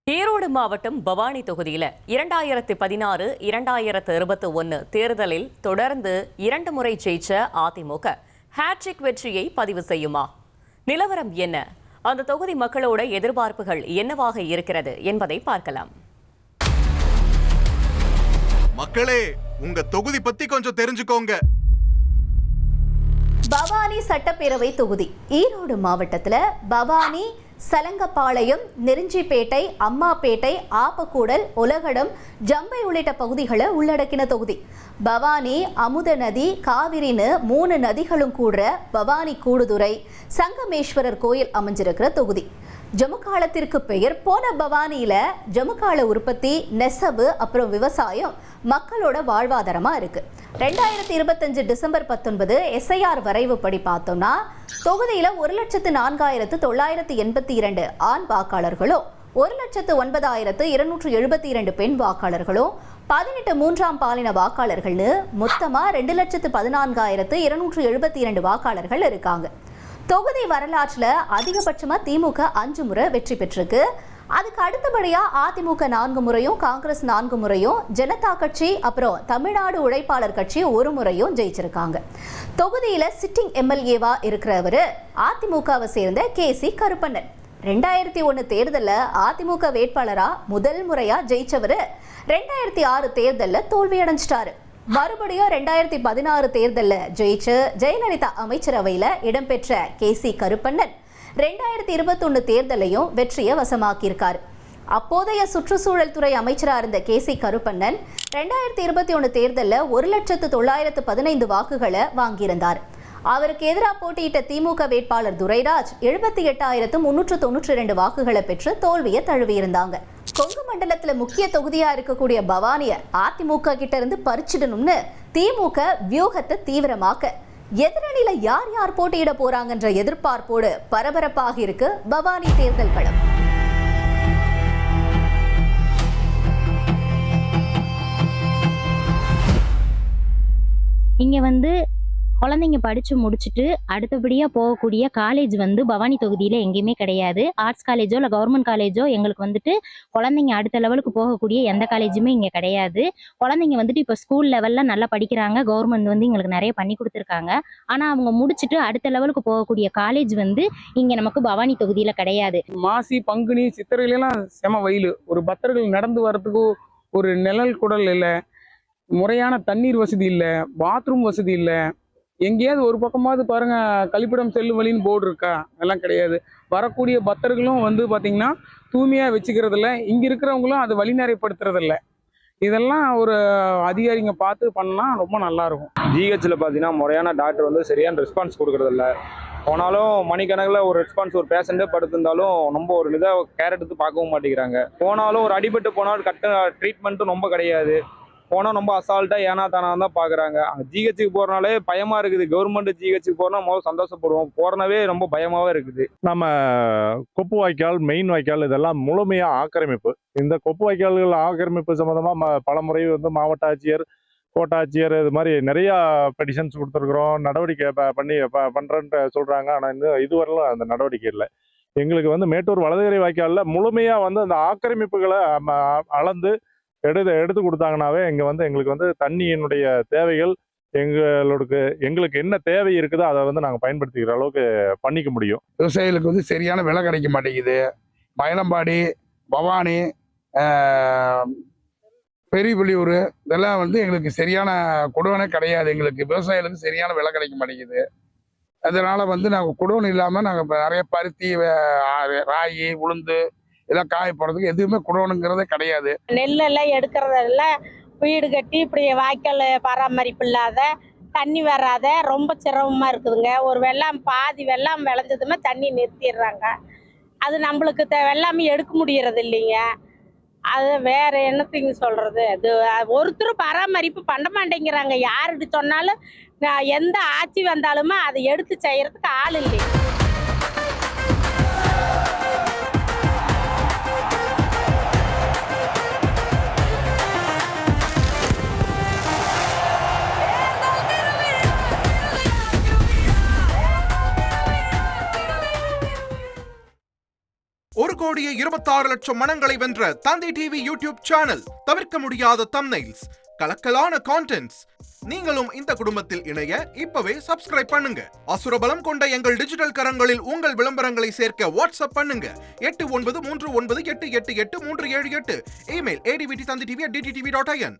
ஈரோடு மாவட்டம் பவானி தொகுதியில் 2016, 2021 தேர்தலில் தொடர்ந்து 2 முறை ஜெயிச்ச அதிமுக ஹேட்ரிக் வெற்றியை பதிவு செய்யுமா? நிலவரம் என்ன? அந்த தொகுதி மக்களோட எதிர்பார்ப்புகள் என்னவாக இருக்கிறது என்பதை பார்க்கலாம். மக்களே, உங்க தொகுதி பத்தி கொஞ்சம் தெரிஞ்சுக்கோங்க. பவானி சட்டப்பேரவை தொகுதி ஈரோடு மாவட்டத்தில் பவானி, சலங்கப்பாளையம், நெருஞ்சிப்பேட்டை, அம்மாப்பேட்டை, ஆப்பக்கூடல், உலகடம், ஜம்பை உள்ளிட்ட பகுதிகளை உள்ளடக்கின தொகுதி. பவானி, அமுத நதி, காவிரின்னு 3 நதிகளும் கூடுற பவானி கூடுதுறை சங்கமேஸ்வரர் கோயில் அமைஞ்சிருக்கிற தொகுதி. ஜமுக்காலத்திற்கு பெயர் போன பவானியில ஜமுக்கால உற்பத்தி, நெசவு, அப்புறம் விவசாயம் மக்களோட வாழ்வாதாரமா இருக்கு. 2025 டிசம்பர் 19 SIR வரைவு படி பார்த்தோம்னா தொகுதியில 1,04,982 ஆண் வாக்காளர்களும் 1,09,272 பெண் வாக்காளர்களும் 18 மூன்றாம் பாலின வாக்காளர்கள்னு மொத்தமா 2,14,272 வாக்காளர்கள் இருக்காங்க. தொகுதி வரலாற்றுல அதிகபட்சமா திமுக 5 முறை வெற்றி பெற்றிருக்கு. அதுக்கு அடுத்தபடியா அதிமுக 4 முறையும், காங்கிரஸ் 4 முறையும், ஜனதா கட்சி அப்புறம் தமிழ்நாடு உழைப்பாளர் கட்சி 1 முறையும் ஜெயிச்சிருக்காங்க. தொகுதியில சிட்டிங் MLA-வா இருக்கிறவரு அதிமுகவை சேர்ந்த KC கருப்பண்ணன். 2001 தேர்தலில் அதிமுக வேட்பாளரா முதல் முறையா ஜெயிச்சவரு 2006 தேர்தலில் தோல்வி அடைஞ்சிட்டாரு. மறுபடியும் 2016 தேர்தலில் ஜெயிச்சு ஜெயலலிதா அமைச்சரவையில் இடம்பெற்ற KC கருப்பண்ணன் 2021 தேர்தலையும் வெற்றியை வசமாக்கியிருக்காரு. அப்போதைய சுற்றுச்சூழல் துறை அமைச்சராக இருந்த KC கருப்பண்ணன் 2021 தேர்தலில் 1,09,15 வாக்குகளை வாங்கியிருந்தார். அவருக்கு எதிராக போட்டியிட்ட திமுக வேட்பாளர் துரைராஜ் 78,392 வாக்குகளை பெற்று தோல்வியை தழுவியிருந்தாங்க. கொங்கு மண்டலத்துல முக்கிய தொகுதியா இருக்கக்கூடிய பவானிய அதிமுக கிட்ட இருந்து பறிச்சிடணும்னு திமுக வியூகத்தை தீவிரமாக்க எதிரணியில யார் யார் போட்டியிட போறாங்கன்ற எதிர்பார்ப்போடு பரபரப்பாக இருக்கு பவானி தேர்தல் களம். இங்க குழந்தைங்க படித்து முடிச்சுட்டு அடுத்தபடியாக போகக்கூடிய காலேஜ் பவானி தொகுதியில் எங்கேயுமே கிடையாது. ஆர்ட்ஸ் காலேஜோ இல்லை கவர்மெண்ட் காலேஜோ எங்களுக்கு குழந்தைங்க அடுத்த லெவலுக்கு போகக்கூடிய எந்த காலேஜுமே இங்கே கிடையாது. குழந்தைங்க இப்போ ஸ்கூல் லெவலில் நல்லா படிக்கிறாங்க. கவர்மெண்ட் எங்களுக்கு நிறைய பண்ணி கொடுத்துருக்காங்க. ஆனால் அவங்க முடிச்சுட்டு அடுத்த லெவலுக்கு போகக்கூடிய காலேஜ் இங்கே நமக்கு பவானி தொகுதியில் கிடையாது. மாசி, பங்குனி, சித்திரையிலாம் செம வெயில். ஒரு பக்தர்கள் நடந்து வர்றதுக்கு ஒரு நிழல் குடல் இல்லை, முறையான தண்ணீர் வசதி இல்லை, பாத்ரூம் வசதி இல்லை. எங்கேயாவது ஒரு பக்கமாவது பாருங்க கழிப்பிடம் செல்லும் வழின்னு போர்டு இருக்கா? எல்லாம் கிடையாது. வரக்கூடிய பக்தர்களும் பார்த்தீங்கன்னா தூய்மையாக வச்சுக்கிறதில்ல. இங்கே இருக்கிறவங்களும் அதை வழிநெறிப்படுத்துறதில்ல. இதெல்லாம் ஒரு அதிகாரிங்க பார்த்து பண்ணால் ரொம்ப நல்லாயிருக்கும். ஜிஹெச்சில் பார்த்தீங்கன்னா முறையான டாக்டர் சரியான ரெஸ்பான்ஸ் கொடுக்குறதில்ல. போனாலும் மணிக்கணக்கில் ஒரு ரெஸ்பான்ஸ், ஒரு பேஷண்ட்டே படுத்திருந்தாலும் ரொம்ப ஒரு இதாக கேர் எடுத்து பார்க்கவும் மாட்டேங்கிறாங்க. போனாலும் ஒரு அடிபட்டு போனாலும் ட்ரீட்மெண்ட்டும் ரொம்ப கிடையாது. போனால் ரொம்ப அசால்ட்டாக ஏனா தானா தான் பார்க்குறாங்க. அங்கே ஜிஹெச்சுக்கு போகிறனாலே பயமாக இருக்குது. கவர்மெண்ட் ஜிஹெச்சுக்கு போகிறனா முதல்ல சந்தோஷப்படுவோம், போகிறனவே ரொம்ப பயமாகவே இருக்குது. நம்ம கொப்பு வாய்க்கால், மெயின் வாய்க்கால் இதெல்லாம் முழுமையாக ஆக்கிரமிப்பு. இந்த கொப்பு வாய்க்கால்கள் ஆக்கிரமிப்பு சம்மந்தமாக பல முறை மாவட்ட ஆட்சியர், கோட்டாட்சியர் இது மாதிரி நிறையா பெட்டிஷன்ஸ் கொடுத்துருக்குறோம். நடவடிக்கை பண்ணுறேன்ட்டு சொல்கிறாங்க. ஆனால் இதுவரையிலும் அந்த நடவடிக்கை இல்லை. எங்களுக்கு மேட்டூர் வலதுகரை வாய்க்காலில் முழுமையாக அந்த ஆக்கிரமிப்புகளை அளந்து எடுத்து கொடுத்தாங்கனாவே இங்கே எங்களுக்கு தண்ணியினுடைய தேவைகள் எங்களுக்கு என்ன தேவை இருக்குதோ அதை நாங்கள் பயன்படுத்திக்கிற அளவுக்கு பண்ணிக்க முடியும். விவசாயிகளுக்கு சரியான விலை கிடைக்க மாட்டேங்குது. மயிலம்பாடி, பவானி, பெரியபுள்ளியூர் இதெல்லாம் எங்களுக்கு சரியான குடோனே கிடையாது. எங்களுக்கு விவசாயிகளுக்கு சரியான விலை கிடைக்க மாட்டேங்குது. அதனால நாங்கள் குடோன் இல்லாமல் நாங்கள் நிறைய பருத்தி, ராகி, உளுந்து இதெல்லாம் காய போடுறதுக்கு எதுவுமே குடோனுங்கிறதே கிடையாது. நெல்லெல்லாம் எடுக்கிறதெல்லாம் வீடு கட்டி இப்படி வாய்க்கால் பராமரிப்பு இல்லாத, தண்ணி வராத ரொம்ப சிரமமாக இருக்குதுங்க. ஒரு வெள்ளாம் பாதி வெள்ளாம் விளைஞ்சதுமே தண்ணி நிறுத்திடுறாங்க. அது நம்மளுக்கு வெள்ளாமே எடுக்க முடியறது இல்லைங்க. அது வேற என்னத்தைங்க சொல்றது? அது ஒருத்தரும் பராமரிப்பு பண்ண மாட்டேங்கிறாங்க. யாருட்டு சொன்னாலும் எந்த ஆட்சி வந்தாலுமே அதை எடுத்து செய்யறதுக்கு ஆள் இல்லைங்க. ஒரு 1,26,00,000 மனங்களை வென்ற தந்தி டிவி யூடியூப் சேனல். தவிர்க்க முடியாத தம்ப்நெயில்ஸ், கலக்கலான கான்டென்ட்ஸ். நீங்களும் இந்த குடும்பத்தில் இணைய இப்பவே சப்ஸ்கிரைப் பண்ணுங்க. அசுரபலம் கொண்ட எங்கள் டிஜிட்டல் கரங்களில் உங்கள் விளம்பரங்களை சேர்க்க வாட்ஸ்அப் பண்ணுங்க. 8939888838. Email advttv@dttv.in.